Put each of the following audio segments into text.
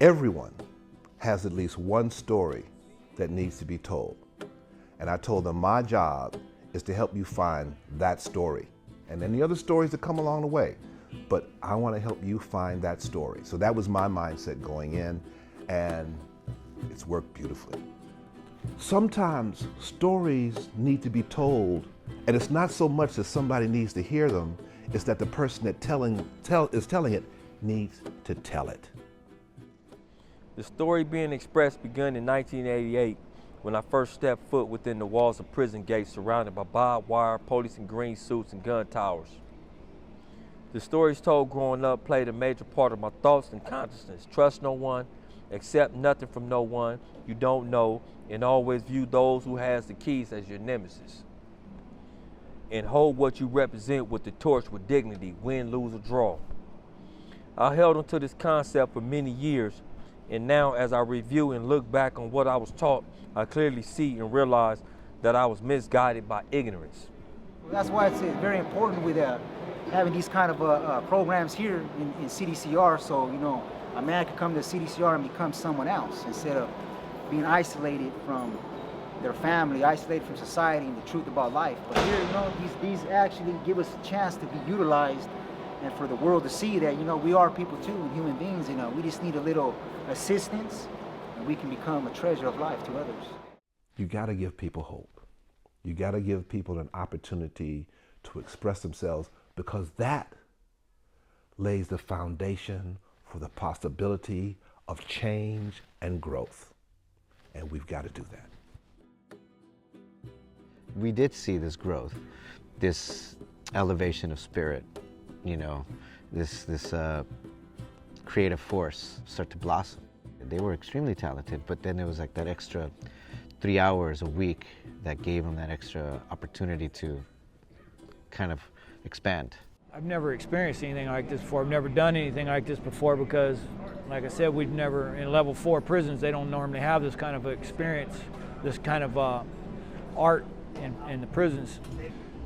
Everyone has at least one story that needs to be told. And I told them my job is to help you find that story. And then the other stories that come along the way. But I want to help you find that story. So that was my mindset going in, and it's worked beautifully. Sometimes stories need to be told, and it's not so much that somebody needs to hear them, it's that the person that is telling it needs to tell it. The story being expressed began in 1988 when I first stepped foot within the walls of prison gates surrounded by barbed wire, police in green suits, and gun towers. The stories told growing up played a major part of my thoughts and consciousness. Trust no one, accept nothing from no one you don't know, and always view those who has the keys as your nemesis. And hold what you represent with the torch with dignity, win, lose, or draw. I held onto this concept for many years, and now as I review and look back on what I was taught, I clearly see and realize that I was misguided by ignorance. That's why it's very important with having these kind of programs here in CDCR, so a man can come to CDCR and become someone else instead of being isolated from their family, isolated from society and the truth about life. But here, these actually give us a chance to be utilized and for the world to see that, we are people too, and human beings, we just need a little assistance and we can become a treasure of life to others. You gotta give people hope. You gotta give people an opportunity to express themselves, because that lays the foundation for the possibility of change and growth. And we've got to do that. We did see this growth, this elevation of spirit, this creative force start to blossom. They were extremely talented, but then it was like that extra 3 hours a week that gave them that extra opportunity to kind of expand. I've never experienced anything like this before. I've never done anything like this before because, like I said, we've never, in level 4 prisons, they don't normally have this kind of experience, this kind of art in the prisons.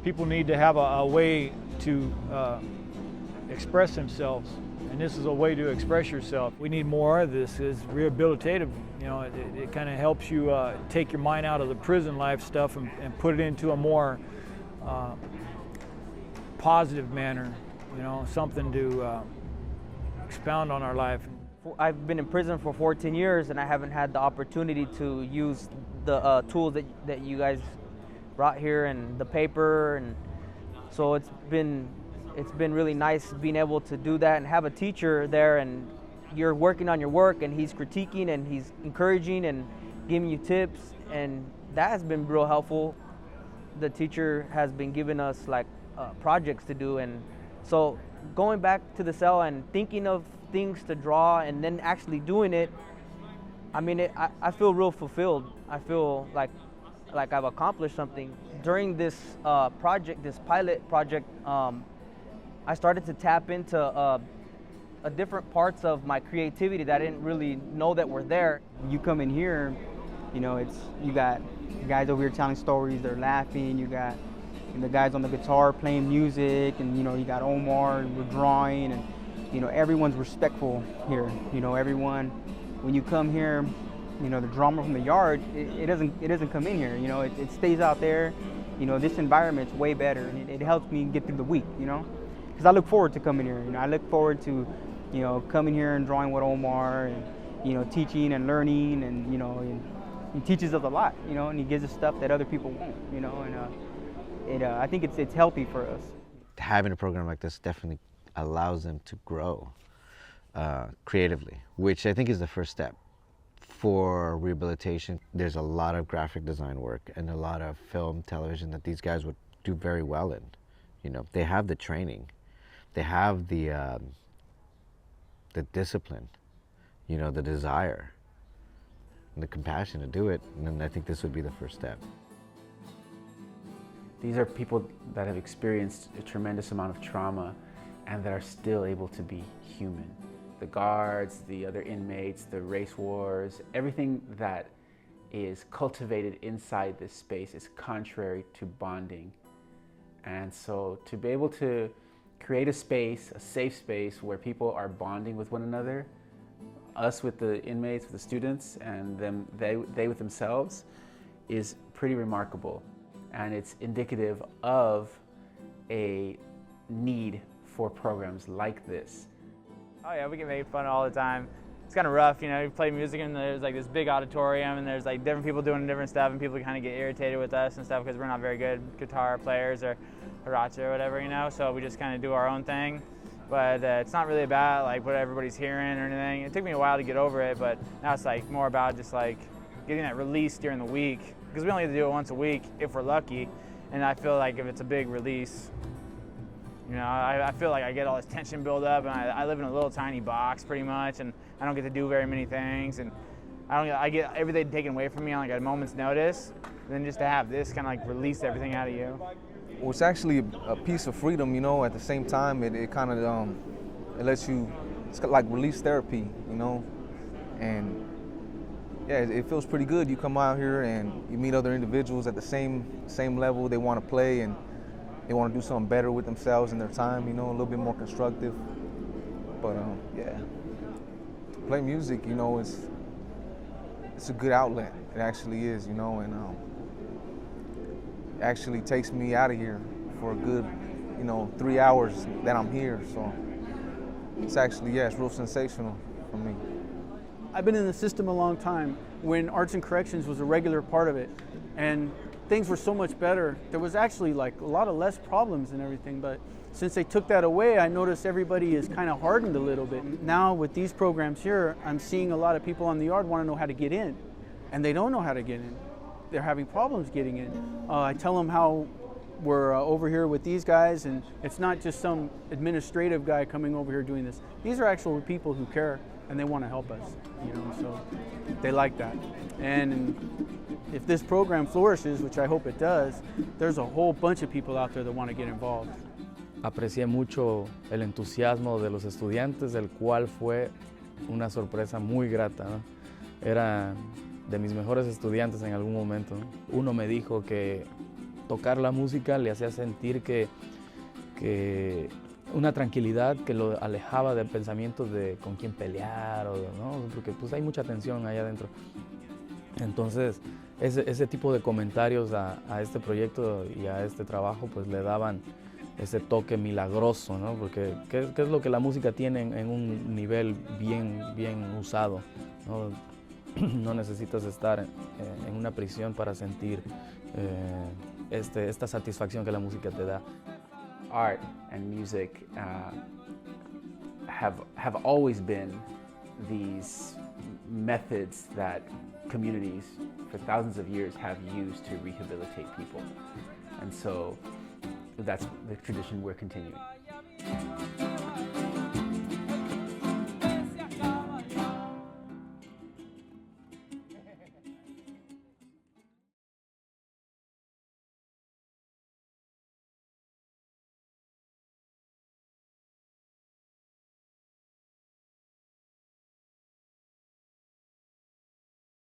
People need to have a way to express themselves, and this is a way to express yourself. We need more of this. It's rehabilitative. It kind of helps you take your mind out of the prison life stuff and put it into a more positive manner, something to expound on our life. I've been in prison for 14 years and I haven't had the opportunity to use the tools that you guys brought here and the paper, and so it's been really nice being able to do that and have a teacher there, and you're working on your work and he's critiquing and he's encouraging and giving you tips, and that has been real helpful. The teacher has been giving us projects to do, and so going back to the cell and thinking of things to draw and then actually doing it, I feel real fulfilled. I feel like I've accomplished something. During this project, this pilot project, I started to tap into different parts of my creativity that I didn't really know that were there. You come in here, you got guys over here telling stories, they're laughing, you got the guys on the guitar playing music, and you got Omar, and we're drawing, and everyone's respectful here. Everyone, when you come here, the drama from the yard, it doesn't come in here. It stays out there. This environment's way better, and it helps me get through the week. Because I look forward to coming here. I look forward to coming here and drawing with Omar, and teaching and learning, and he teaches us a lot. And he gives us stuff that other people won't. And I think it's healthy for us. Having a program like this definitely allows them to grow creatively, which I think is the first step for rehabilitation. There's a lot of graphic design work and a lot of film, television that these guys would do very well in. They have the training, they have the discipline, the desire, and the compassion to do it. And I think this would be the first step. These are people that have experienced a tremendous amount of trauma and that are still able to be human. The guards, the other inmates, the race wars, everything that is cultivated inside this space is contrary to bonding. And so to be able to create a space, a safe space where people are bonding with one another, us with the inmates, with the students, and they with themselves, is pretty remarkable. And it's indicative of a need for programs like this. Oh yeah, we get made fun of all the time. It's kind of rough, you know, you play music and there's like this big auditorium and there's like different people doing different stuff and people kind of get irritated with us and stuff because we're not very good guitar players or jarocho or whatever, you know, so we just kind of do our own thing. But it's not really about like what everybody's hearing or anything. It took me a while to get over it, but now it's like more about just like getting that release during the week because we only have to do it once a week if we're lucky. And I feel like if it's a big release, you know, I feel like I get all this tension build up, and I live in a little tiny box pretty much, and I don't get to do very many things, and I get everything taken away from me on like a moment's notice. And then just to have this kind of like release everything out of you. Well, it's actually a piece of freedom, you know. At the same time, it kind of it lets you, it's like release therapy, you know, and yeah, it feels pretty good. You come out here and you meet other individuals at the same level. They want to play and they want to do something better with themselves and their time, you know, a little bit more constructive. But yeah, play music, you know, it's a good outlet. It actually is, you know, and it actually takes me out of here for a good, you know, 3 hours that I'm here. So it's actually, yeah, it's real sensational for me. I've been in the system a long time when arts and corrections was a regular part of it, and things were so much better. There was actually like a lot of less problems and everything, but since they took that away, I noticed everybody is kind of hardened a little bit. Now with these programs here, I'm seeing a lot of people on the yard want to know how to get in, and they don't know how to get in. They're having problems getting in. I tell them how we're over here with these guys, and it's not just some administrative guy coming over here doing this. These are actual people who care, and they want to help us, you know, so they like that. And if this program flourishes, which I hope it does, there's a whole bunch of people out there that want to get involved. Aprecié mucho el entusiasmo de los estudiantes, el cual fue una sorpresa muy grata, ¿no? Era de mis mejores estudiantes en algún momento, ¿no? Uno me dijo que tocar la música le hacía sentir que una tranquilidad que lo alejaba de pensamientos de con quién pelear, ¿no? Porque pues hay mucha tensión allá adentro. Entonces, ese tipo de comentarios a este proyecto y a este trabajo pues le daban ese toque milagroso, ¿no? Porque ¿qué es lo que la música tiene en un nivel bien usado, ¿no? No necesitas estar en una prisión para sentir esta satisfacción que la música te da. Art and music have always been these methods that communities for thousands of years have used to rehabilitate people. And so that's the tradition we're continuing.